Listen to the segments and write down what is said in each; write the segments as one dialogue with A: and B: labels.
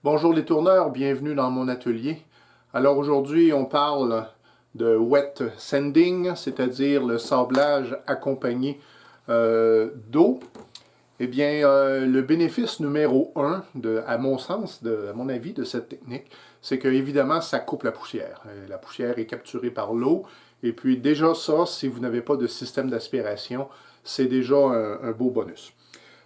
A: Bonjour les tourneurs, bienvenue dans mon atelier. Alors aujourd'hui on parle de wet sanding, c'est-à-dire le sablage accompagné d'eau. Eh bien, le bénéfice numéro un, à mon sens, à mon avis, de cette technique, c'est que évidemment ça coupe la poussière. La poussière est capturée par l'eau, et puis déjà ça, si vous n'avez pas de système d'aspiration, c'est déjà un beau bonus.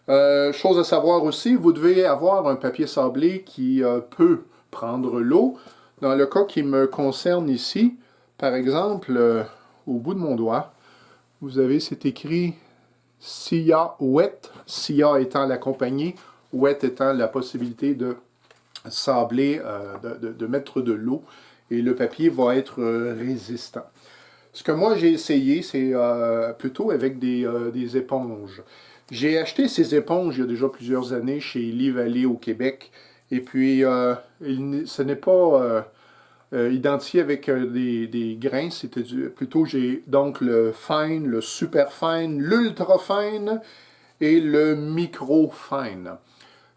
A: Chose à savoir aussi, vous devez avoir un papier sablé qui peut prendre l'eau. Dans le cas qui me concerne ici, par exemple, au bout de mon doigt, vous avez, c'est écrit SIA Wet, SIA étant la compagnie, Wet étant la possibilité de sabler, de mettre de l'eau, et le papier va être résistant. Ce que moi j'ai essayé, c'est plutôt avec des éponges. J'ai acheté ces éponges il y a déjà plusieurs années chez Lee Valley au Québec. Et puis, ce n'est pas identifié avec des grains. C'était plutôt, j'ai donc le fine, le super fine, l'ultra fine et le micro fine.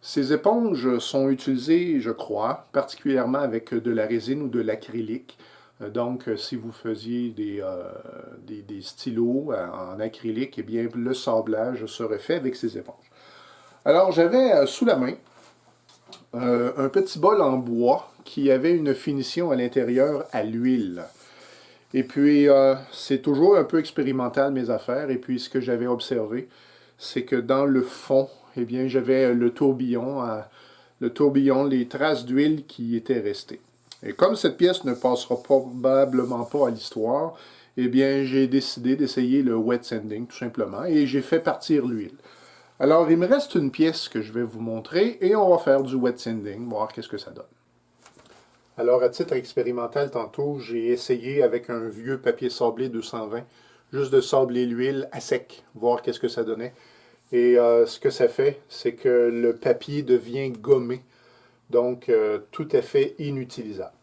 A: Ces éponges sont utilisées, je crois, particulièrement avec de la résine ou de l'acrylique. Donc, si vous faisiez des stylos en acrylique, eh bien, le sablage serait fait avec ces éponges. Alors, j'avais sous la main un petit bol en bois qui avait une finition à l'intérieur à l'huile. Et puis, c'est toujours un peu expérimental mes affaires. Et puis, ce que j'avais observé, c'est que dans le fond, eh bien, j'avais le tourbillon, les traces d'huile qui étaient restées. Et comme cette pièce ne passera probablement pas à l'histoire, eh bien, j'ai décidé d'essayer le wet sanding, tout simplement, et j'ai fait partir l'huile. Alors, il me reste une pièce que je vais vous montrer, et on va faire du wet sanding, voir qu'est-ce que ça donne. Alors, à titre expérimental, tantôt, j'ai essayé avec un vieux papier sablé 220, juste de sabler l'huile à sec, voir qu'est-ce que ça donnait. Et ce que ça fait, c'est que le papier devient gommé, donc tout à fait inutilisable.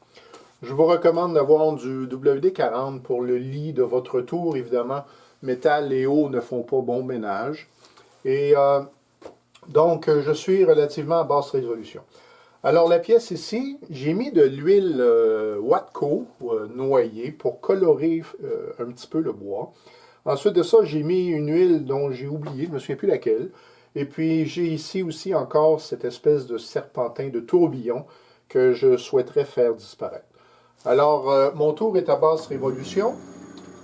A: Je vous recommande d'avoir du WD-40 pour le lit de votre tour. Évidemment, métal et eau ne font pas bon ménage. Et donc, je suis relativement à basse résolution. Alors, la pièce ici, j'ai mis de l'huile Watco noyée pour colorer un petit peu le bois. Ensuite de ça, j'ai mis une huile dont j'ai oublié, je ne me souviens plus laquelle. Et puis, j'ai ici aussi encore cette espèce de serpentin, de tourbillon que je souhaiterais faire disparaître. Alors, mon tour est à basse révolution.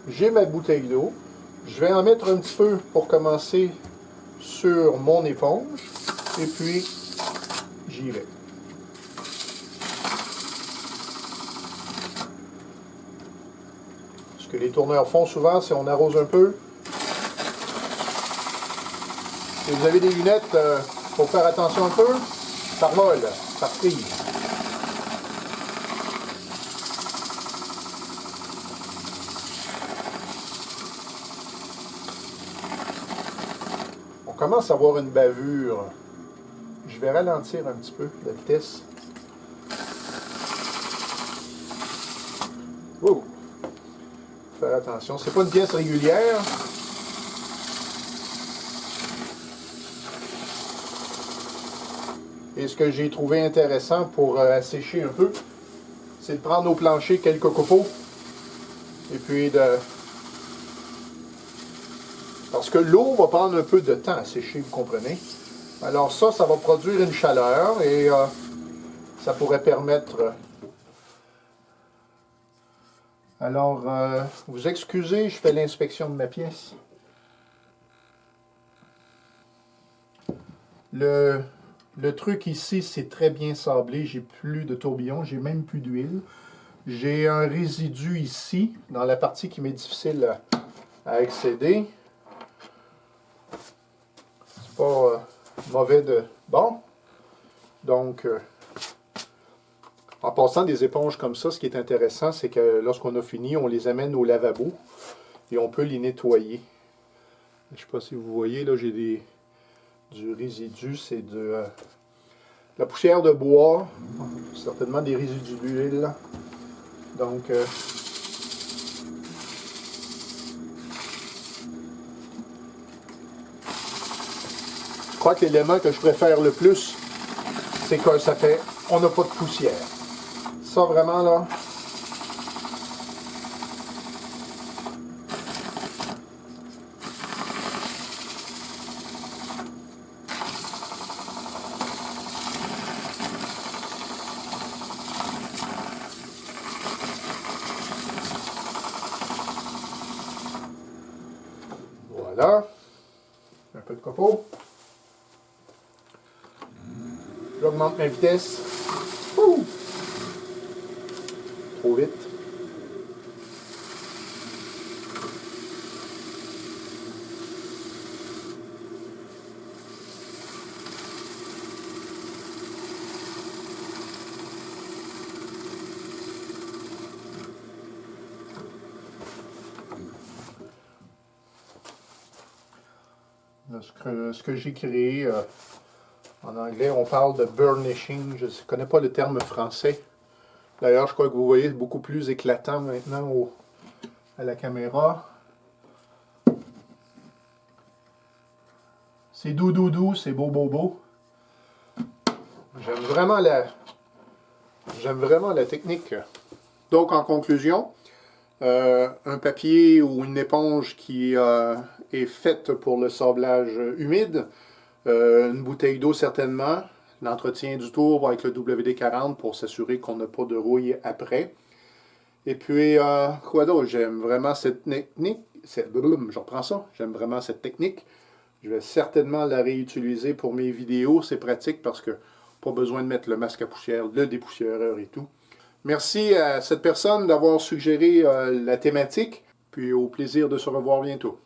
A: J'ai ma bouteille d'eau. Je vais en mettre un petit peu pour commencer sur mon éponge. Et puis, j'y vais. Ce que les tourneurs font souvent, c'est on arrose un peu. Si vous avez des lunettes, il faut faire attention un peu. Ça revole, ça frise. On commence à avoir une bavure. Je vais ralentir un petit peu la vitesse. Oh! Faire attention. C'est pas une pièce régulière. Et ce que j'ai trouvé intéressant pour assécher un peu, c'est de prendre au plancher quelques copeaux. Et puis de... Parce que l'eau va prendre un peu de temps à sécher, vous comprenez. Alors ça va produire une chaleur et ça pourrait permettre... Alors, vous excusez, je fais l'inspection de ma pièce. Le truc ici, c'est très bien sablé. J'ai plus de tourbillon, j'ai même plus d'huile. J'ai un résidu ici, dans la partie qui m'est difficile à accéder. C'est pas mauvais de... Bon. Donc, en passant des éponges comme ça, ce qui est intéressant, c'est que lorsqu'on a fini, on les amène au lavabo et on peut les nettoyer. Je ne sais pas si vous voyez, là, j'ai du résidu, c'est de la poussière de bois, certainement des résidus d'huile. Donc, je crois que l'élément que je préfère le plus, c'est que ça fait on n'a pas de poussière. Ça vraiment là, voilà, un peu de copeaux. J'augmente ma vitesse. Ouh! Trop vite. Là, ce que j'ai créé, en anglais, on parle de burnishing. Je ne connais pas le terme français. D'ailleurs, je crois que vous voyez beaucoup plus éclatant maintenant à la caméra. C'est doux, c'est beau. J'aime vraiment la technique. Donc, en conclusion, un papier ou une éponge qui est faite pour le sablage humide, une bouteille d'eau certainement, l'entretien du tour avec le WD-40 pour s'assurer qu'on n'a pas de rouille après. Et puis, quoi d'autre? J'aime vraiment cette technique. Je reprends ça. J'aime vraiment cette technique. Je vais certainement la réutiliser pour mes vidéos. C'est pratique parce que pas besoin de mettre le masque à poussière, le dépoussiéreur et tout. Merci à cette personne d'avoir suggéré la thématique. Puis au plaisir de se revoir bientôt.